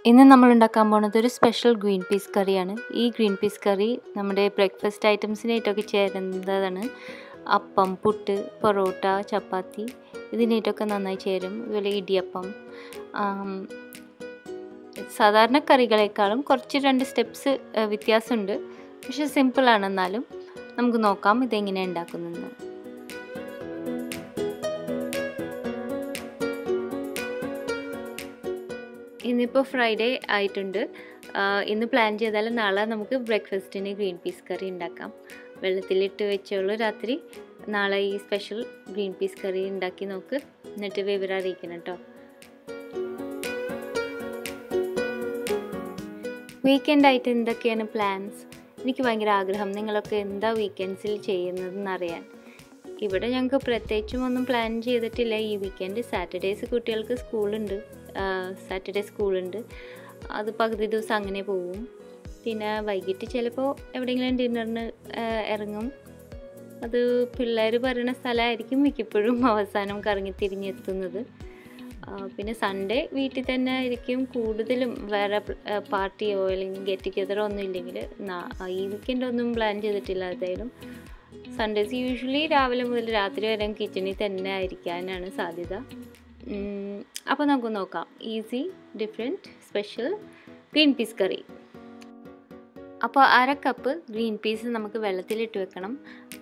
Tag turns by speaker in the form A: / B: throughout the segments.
A: ഇന്ന് നമ്മൾ ഉണ്ടാക്കാൻ പോകുന്നത് ഒരു സ്പെഷ്യൽ ഗ്രീൻ പീസ് കറിയാണ്. ഈ ഗ്രീൻ പീസ് കറി നമ്മുടെ ബ്രേക്ക്ഫാസ്റ്റ് ഐറ്റംസിനായിട്ടൊക്കെ ചേരുന്നതാണ്. അപ്പം, പുട്ട്, പൊറോട്ട, ചപ്പാത്തി ഇതിനായിട്ടൊക്കെ നന്നായി ചേരും. അതുപോലെ ഇടിയപ്പം. സാധാരണ കറികളെക്കാളും കുറച്ച് 2 സ്റ്റെപ്സ് വ്യത്യാസമുണ്ട്. പക്ഷെ സിമ്പിളാണ്. എന്നാലും നമുക്ക് നോക്കാം ഇതെങ്ങനെയാണ് ഉണ്ടാക്കുന്നതെന്ന്. ഇന്നിപ്പോൾ ഫ്രൈഡേ ആയിട്ടുണ്ട്. ഇന്ന് പ്ലാൻ ചെയ്താൽ നാളെ നമുക്ക് ബ്രേക്ക്ഫാസ്റ്റിന് ഗ്രീൻ പീസ് കറി ഉണ്ടാക്കാം. വെള്ളത്തിലിട്ട് വെച്ചോളൂ രാത്രി. നാളെ ഈ സ്പെഷ്യൽ ഗ്രീൻ പീസ് കറി ഉണ്ടാക്കി നോക്ക്. എന്നിട്ട് വിവരം അറിയിക്കണം കേട്ടോ. വീക്കെൻഡായിട്ട് എന്തൊക്കെയാണ് പ്ലാൻസ്? എനിക്ക് ഭയങ്കര ആഗ്രഹം നിങ്ങളൊക്കെ എന്താ വീക്കെൻഡ്സിൽ ചെയ്യുന്നതെന്ന് അറിയാൻ. ഇവിടെ ഞങ്ങൾക്ക് പ്രത്യേകിച്ചും ഒന്നും പ്ലാൻ ചെയ്തിട്ടില്ല. ഈ വീക്കെൻഡ് സാറ്റർഡേസ് കുട്ടികൾക്ക് സ്കൂളുണ്ട്. സാറ്റർഡേ സ്കൂളുണ്ട്. അത് പകുതി ദിവസം അങ്ങനെ പോവും. പിന്നെ വൈകിട്ട് ചിലപ്പോൾ എവിടെയെങ്കിലും ഡിന്നറിന് ഇറങ്ങും. അത് പിള്ളേർ പറയുന്ന സ്ഥലമായിരിക്കും മിക്കപ്പോഴും അവസാനം കറങ്ങിത്തിരിഞ്ഞെത്തുന്നത്. പിന്നെ സൺഡേ വീട്ടിൽ തന്നെ ആയിരിക്കും കൂടുതലും. വേറെ പാർട്ടിയോ അല്ലെങ്കിൽ ഗെറ്റ് ടുഗെദറോ ഒന്നും ഇല്ലെങ്കിൽ ഈ വീക്കെൻഡ് ഒന്നും പ്ലാൻ ചെയ്തിട്ടില്ല. ഏതായാലും സൺഡേസ് യൂഷ്വലി രാവിലെ മുതൽ രാത്രി വരെ കിച്ചണിൽ തന്നെ ആയിരിക്കാനാണ് സാധ്യത. അപ്പോൾ നമുക്ക് നോക്കാം easy different special green peas curry. അപ്പോൾ 1/2 കപ്പ് ഗ്രീൻ പീസ് നമുക്ക് വെള്ളത്തിലിട്ട് വെക്കണം.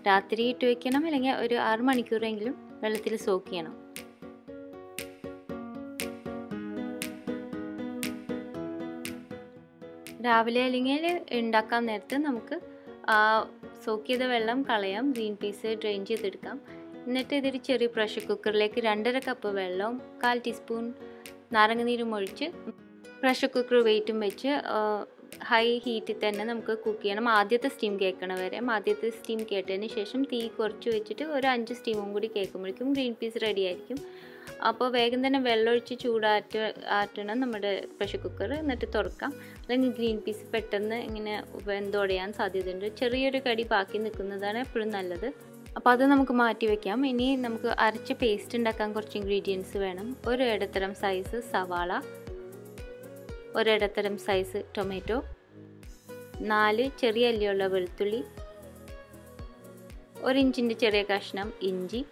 A: രാത്രി ഇട്ട് വെക്കണം, അല്ലെങ്കിൽ ഒരു 6 മണിക്കൂറെങ്കിലും വെള്ളത്തിൽ സോക്ക് ചെയ്യണം. രാവിലെ അല്ലെങ്കിൽ ഉണ്ടാക്കാൻ നേരത്ത് നമുക്ക് സോക്ക് ചെയ്ത വെള്ളം കളയാം. ഗ്രീൻ പീസ് ഡ്രെയിൻ ചെയ്തെടുക്കാം. എന്നിട്ട് ഇതൊരു ചെറിയ പ്രഷർ കുക്കറിലേക്ക് 2.5 കപ്പ് വെള്ളവും 1/4 ടീസ്പൂൺ നാരങ്ങനീരും ഒഴിച്ച് പ്രഷർ കുക്കർ വെയിറ്റും വെച്ച് ഹൈ ഹീറ്റിൽ തന്നെ നമുക്ക് കുക്ക് ചെയ്യണം. ആദ്യത്തെ സ്റ്റീം കേൾക്കണ വരെ. ആദ്യത്തെ സ്റ്റീം കേട്ടതിന് ശേഷം തീ കുറച്ച് വെച്ചിട്ട് ഒരു 5 സ്റ്റീമും കൂടി കേൾക്കുമ്പോഴേക്കും ഗ്രീൻ പീസ് റെഡി ആയിരിക്കും. അപ്പോൾ വേഗം തന്നെ വെള്ളമൊഴിച്ച് ആറ്റണം നമ്മുടെ പ്രഷർ കുക്കർ. എന്നിട്ട് തുറക്കാം. അല്ലെങ്കിൽ ഗ്രീൻ പീസ് പെട്ടെന്ന് ഇങ്ങനെ വെന്തുടയാൻ സാധ്യതയുണ്ട്. ചെറിയൊരു കടി ബാക്കി നിൽക്കുന്നതാണ് എപ്പോഴും നല്ലത്. അപ്പോൾ അത് നമുക്ക് മാറ്റി വയ്ക്കാം. ഇനി നമുക്ക് അരച്ച് പേസ്റ്റ് ഉണ്ടാക്കാൻ കുറച്ച് ഇൻഗ്രീഡിയൻസ് വേണം. ഒരു ഇടത്തരം സൈസ് സവാള, ഒരു ഇടത്തരം സൈസ് ടൊമാറ്റോ, 4 ചെറിയ അല്ലിയുള്ള വെളുത്തുള്ളി, 1 ഇഞ്ചിൻ്റെ ചെറിയ കഷ്ണം ഇഞ്ചി,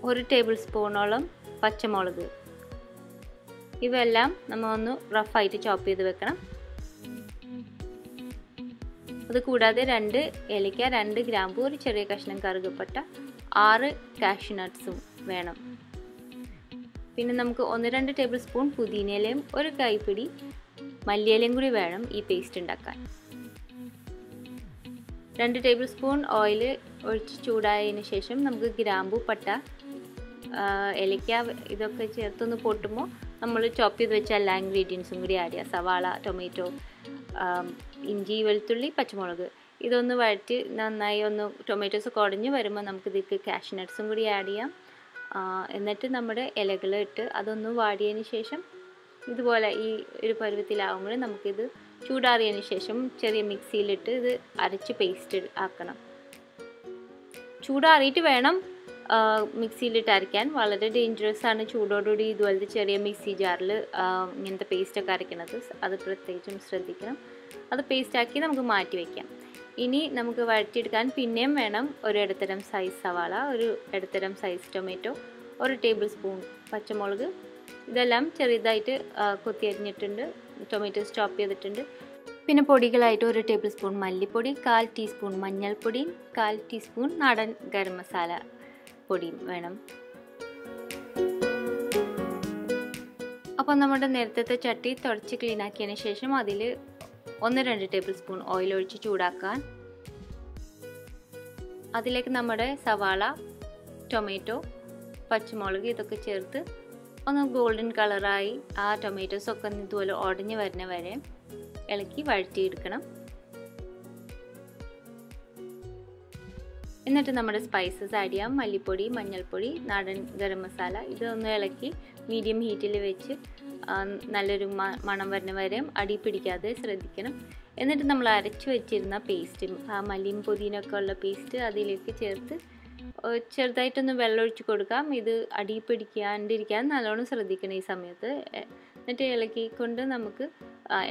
A: 1 ടേബിൾ സ്പൂണോളം പച്ചമുളക്. ഇവയെല്ലാം നമ്മൾ ഒന്ന് റഫായിട്ട് ചോപ്പ് ചെയ്ത് വെക്കണം. അത് കൂടാതെ 2 ഏലക്ക, 2 ഗ്രാമ്പൂ, 1 ചെറിയ കഷ്ണം കറുകപ്പട്ട, 6 കാഷ്യൂ നട്ട്സും വേണം. പിന്നെ നമുക്ക് 1-2 ടേബിൾ സ്പൂൺ പുതിനയിലയും 1 കൈപ്പിടി മല്ലിയിലയും കൂടി വേണം ഈ പേസ്റ്റ് ഉണ്ടാക്കാൻ. 2 ടേബിൾ സ്പൂൺ ഓയിൽ ഒഴിച്ച് ചൂടായതിന് ശേഷം നമുക്ക് ഗ്രാമ്പൂ, പട്ട, ഏലക്ക ഇതൊക്കെ ചേർത്തൊന്ന് പൊട്ടുമ്പോൾ നമ്മൾ ചോപ്പ് ചെയ്ത് വെച്ച എല്ലാ ഇൻഗ്രീഡിയൻസും കൂടി ആഡ് ചെയ്യുക. സവാള, ടൊമാറ്റോ, ഇഞ്ചി, വെളുത്തുള്ളി, പച്ചമുളക് ഇതൊന്ന് വഴറ്റി നന്നായി ഒന്ന് ടൊമാറ്റോസ് കുടഞ്ഞ് വരുമ്പോൾ നമുക്കിതിലേക്ക് കാഷ്യൂ നട്ട്സും കൂടി ആഡ് ചെയ്യാം. എന്നിട്ട് നമ്മുടെ ഇലകൾ ഇട്ട് അതൊന്ന് വാടിയതിന് ശേഷം ഇതുപോലെ ഈ ഒരു പരുവത്തിലാവുമ്പോൾ നമുക്കിത് ചൂടാറിയതിന് ശേഷം ചെറിയ മിക്സിയിലിട്ട് ഇത് അരച്ച് പേസ്റ്റ് ആക്കണം. ചൂടാറിയിട്ട് വേണം മിക്സിയിലിട്ട് അരയ്ക്കാൻ. വളരെ ഡേഞ്ചറസ് ആണ് ചൂടോടുകൂടി ഇതുപോലത്തെ ചെറിയ മിക്സി ജാറിൽ ഇങ്ങനത്തെ പേസ്റ്റൊക്കെ അരയ്ക്കുന്നത്. അത് പ്രത്യേകിച്ചും ശ്രദ്ധിക്കണം. അത് പേസ്റ്റാക്കി നമുക്ക് മാറ്റി വയ്ക്കാം. ഇനി നമുക്ക് വഴറ്റിയെടുക്കാൻ പിന്നെയും വേണം ഒരു ഇടത്തരം സൈസ് സവാള, ഒരു ഇടത്തരം സൈസ് ടൊമാറ്റോ, 1 ടേബിൾ സ്പൂൺ പച്ചമുളക്. ഇതെല്ലാം ചെറുതായിട്ട് കൊത്തി അരിഞ്ഞിട്ടുണ്ട്. ടൊമാറ്റോസ് ചോപ്പ് ചെയ്തിട്ടുണ്ട്. പിന്നെ പൊടികളായിട്ട് 1 ടേബിൾ സ്പൂൺ മല്ലിപ്പൊടി, 1/4 ടീസ്പൂൺ മഞ്ഞൾപ്പൊടി, 1/4 ടീസ്പൂൺ നാടൻ ഗരം മസാല പൊടിയും വേണം. അപ്പോൾ നമ്മുടെ നേരത്തെ ചട്ടി തുടച്ച് ക്ലീൻ ആക്കിയതിന് ശേഷം അതിൽ 1-2 ടേബിൾ സ്പൂൺ ഓയിൽ ഒഴിച്ച് ചൂടാക്കാൻ. അതിലേക്ക് നമ്മുടെ സവാള, ടൊമാറ്റോ, പച്ചമുളക് ഇതൊക്കെ ചേർത്ത് ഒന്ന് ഗോൾഡൻ കളറായി ആ ടൊമാറ്റോസൊക്കെ ഇതുപോലെ ഉടഞ്ഞ് വരുന്ന വരെ ഇളക്കി വഴറ്റിയെടുക്കണം. എന്നിട്ട് നമ്മുടെ സ്പൈസസ് ആഡ് ചെയ്യാം. മല്ലിപ്പൊടി, മഞ്ഞൾപ്പൊടി, നാടൻ ഗരം മസാല ഇതൊന്ന് ഇളക്കി മീഡിയം ഹീറ്റിൽ വെച്ച് നല്ലൊരു മണം വരുന്ന വരെ അടി പിടിക്കാതെ ശ്രദ്ധിക്കണം. എന്നിട്ട് നമ്മൾ അരച്ച് വെച്ചിരുന്ന പേസ്റ്റ്, ആ മല്ലിയും പുതിനൊക്കെ ഉള്ള പേസ്റ്റ് അതിലേക്ക് ചേർത്ത് ചെറുതായിട്ടൊന്ന് വെള്ളം ഒഴിച്ച് കൊടുക്കാം. ഇത് അടി പിടിക്കാണ്ടിരിക്കാൻ നല്ലോണം ശ്രദ്ധിക്കണം ഈ സമയത്ത്. എന്നിട്ട് ഇളക്കിക്കൊണ്ട് നമുക്ക്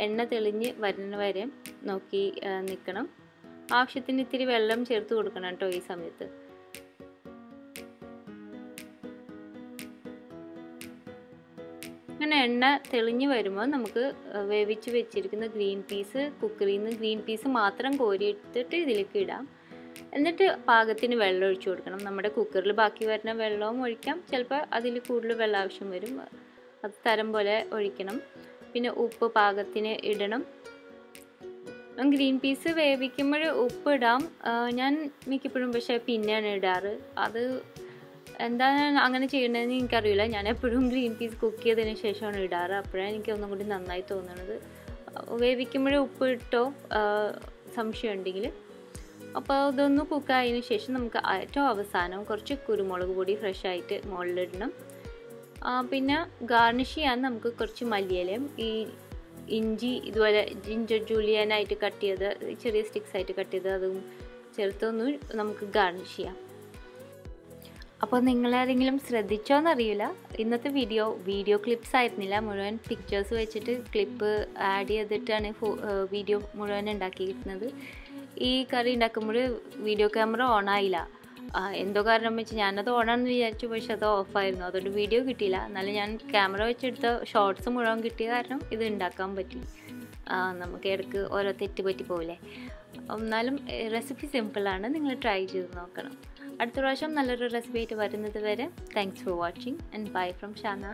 A: എണ്ണ തെളിഞ്ഞ് വരുന്ന വരെ നോക്കി നിൽക്കണം. ആവശ്യത്തിന് ഇത്തിരി വെള്ളം ചേർത്ത് കൊടുക്കണം കേട്ടോ ഈ സമയത്ത്. അങ്ങനെ എണ്ണ തെളിഞ്ഞ് വരുമ്പോൾ നമുക്ക് വേവിച്ച് വെച്ചിരിക്കുന്ന ഗ്രീൻ പീസ് കുക്കറിൽ നിന്ന് ഗ്രീൻ പീസ് മാത്രം കോരിയെടുത്തിട്ട് ഇതിലേക്ക് ഇടാം. എന്നിട്ട് പാകത്തിന് വെള്ളം ഒഴിച്ചു കൊടുക്കണം. നമ്മുടെ കുക്കറിൽ ബാക്കി വരുന്ന വെള്ളവും ഒഴിക്കാം, ചിലപ്പോൾ അതിൽ കൂടുതൽ വെള്ളം ആവശ്യം വരും. അത് തരം പോലെ ഒഴിക്കണം. പിന്നെ ഉപ്പ് പാകത്തിന് ഇടണം. ഗ്രീൻ പീസ് വേവിക്കുമ്പോൾ ഉപ്പ് ഇടാം. ഞാൻ മിക്കപ്പോഴും പക്ഷേ പിന്നെയാണ് ഇടാറ്. അത് എന്താണ് അങ്ങനെ ചെയ്യണമെന്ന് എനിക്കറിയില്ല. ഞാൻ എപ്പോഴും ഗ്രീൻ പീസ് കുക്ക് ചെയ്തതിന് ശേഷമാണ് ഇടാറ്. അപ്പോഴാണ് എനിക്ക് ഒന്നും കൂടി നന്നായി തോന്നുന്നത്. വേവിക്കുമ്പോൾ ഉപ്പ് ഇട്ടോ സംശയം ഉണ്ടെങ്കിൽ. അപ്പോൾ ഇതൊന്ന് കുക്കായതിന് ശേഷം നമുക്ക് ഏറ്റവും അവസാനം കുറച്ച് കുരുമുളക് പൊടി ഫ്രഷ് ആയിട്ട് മുകളിലിടണം. പിന്നെ ഗാർണിഷ് ചെയ്യാൻ നമുക്ക് കുറച്ച് മല്ലിയിലയും ഈ ഇഞ്ചി ഇതുപോലെ ജിഞ്ചർ ജൂലിയനായിട്ട് കട്ട് ചെയ്ത് ചെറിയ സ്റ്റിക്സ് ആയിട്ട് കട്ട് ചെയ്ത് അതും ചേർത്തൊന്ന് നമുക്ക് ഗാർണിഷ് ചെയ്യാം. അപ്പോൾ നിങ്ങളാരെങ്കിലും ശ്രദ്ധിച്ചോന്നറിയില്ല, ഇന്നത്തെ വീഡിയോ ക്ലിപ്സ് ആയിരുന്നില്ല, മുഴുവൻ പിക്ചേഴ്സ് വെച്ചിട്ട് ക്ലിപ്പ് ആഡ് ചെയ്തിട്ടാണ് വീഡിയോ മുഴുവൻ ഉണ്ടാക്കിയിരുന്നത്. ഈ കറി ഉണ്ടാക്കുമ്പോൾ വീഡിയോ ക്യാമറ ഓൺ ആയില്ല. എന്തോ കാരണം വെച്ച് ഞാനത് ഓണാണെന്ന് വിചാരിച്ചു, പക്ഷെ അത് ഓഫായിരുന്നു. അതുകൊണ്ട് വീഡിയോ കിട്ടിയില്ല. എന്നാലും ഞാൻ ക്യാമറ വെച്ചെടുത്ത ഷോർട്സ് മുഴുവൻ കിട്ടിയ കാരണം ഇത് ഉണ്ടാക്കാൻ പറ്റി. നമുക്ക് ഇടയ്ക്ക് ഓരോ തെറ്റ് പറ്റി പോകില്ലേ. എന്നാലും റെസിപ്പി സിമ്പിളാണ്, നിങ്ങൾ ട്രൈ ചെയ്ത് നോക്കണം. അടുത്ത പ്രാവശ്യം നല്ലൊരു റെസിപ്പി ആയിട്ട് വരുന്നത് വരെ thanks for watching and bye from Shana.